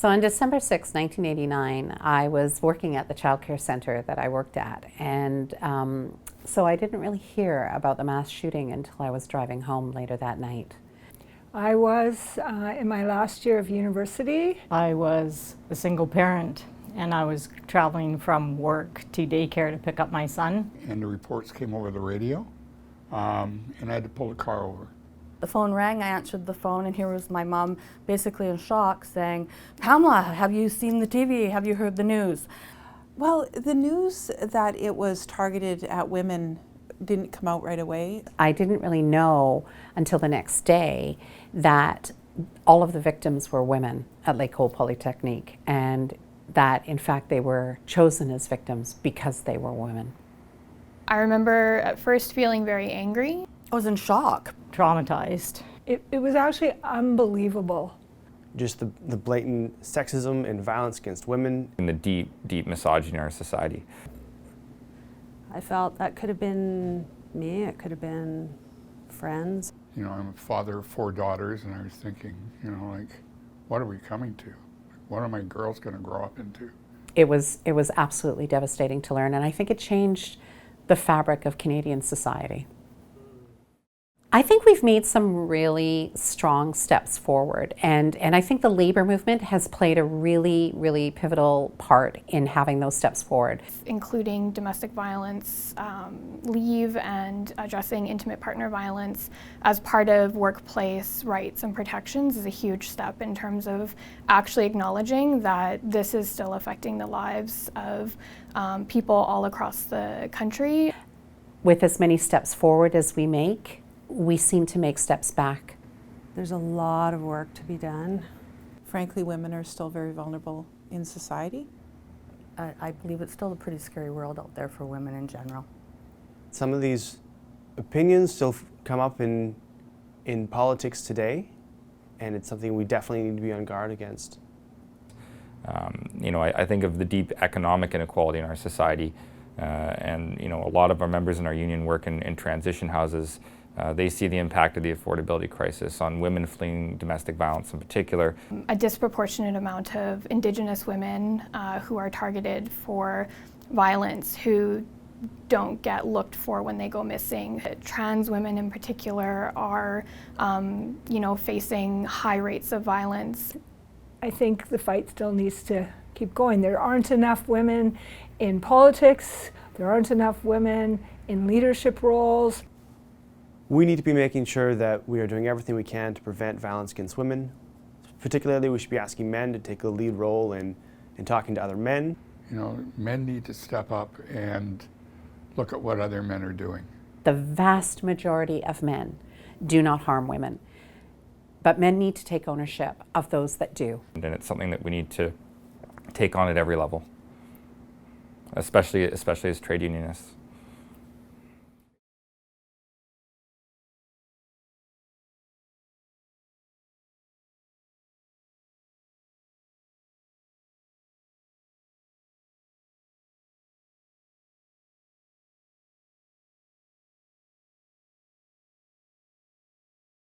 So on December 6, 1989, I was working at the child care center that I worked at, and so I didn't really hear about the mass shooting until I was driving home later that night. I was in my last year of university. I was a single parent, and I was traveling from work to daycare to pick up my son. And the reports came over the radio, and I had to pull the car over. The phone rang, I answered the phone, and here was my mom basically in shock saying, "Pamela, have you seen the TV? Have you heard the news?" Well, the news that it was targeted at women didn't come out right away. I didn't really know until the next day that all of the victims were women at L'école Polytechnique, and that in fact they were chosen as victims because they were women. I remember at first feeling very angry. I was in shock. Traumatized. It was actually unbelievable. Just the blatant sexism and violence against women. And the deep, deep misogyny in our society. I felt that could have been me, it could have been friends. You know, I'm a father of 4 daughters, and I was thinking, you know, like, what are we coming to? What are my girls going to grow up into? It was absolutely devastating to learn, and I think it changed the fabric of Canadian society. I think we've made some really strong steps forward, and I think the labor movement has played a really, really pivotal part in having those steps forward. Including domestic violence, leave, and addressing intimate partner violence as part of workplace rights and protections is a huge step in terms of actually acknowledging that this is still affecting the lives of people all across the country. With as many steps forward as we make, we seem to make steps back. There's a lot of work to be done. Frankly, women are still very vulnerable in society. I believe it's still a pretty scary world out there for women in general. Some of these opinions still come up in politics today, and it's something we definitely need to be on guard against. You know, I think of the deep economic inequality in our society, and you know, a lot of our members in our union work in transition houses. They see the impact of the affordability crisis on women fleeing domestic violence in particular. A disproportionate amount of Indigenous women who are targeted for violence, who don't get looked for when they go missing. Trans women in particular are, you know, facing high rates of violence. I think the fight still needs to keep going. There aren't enough women in politics, there aren't enough women in leadership roles. We need to be making sure that we are doing everything we can to prevent violence against women. Particularly, we should be asking men to take a lead role in talking to other men. You know, men need to step up and look at what other men are doing. The vast majority of men do not harm women, but men need to take ownership of those that do. And it's something that we need to take on at every level, especially as trade unionists.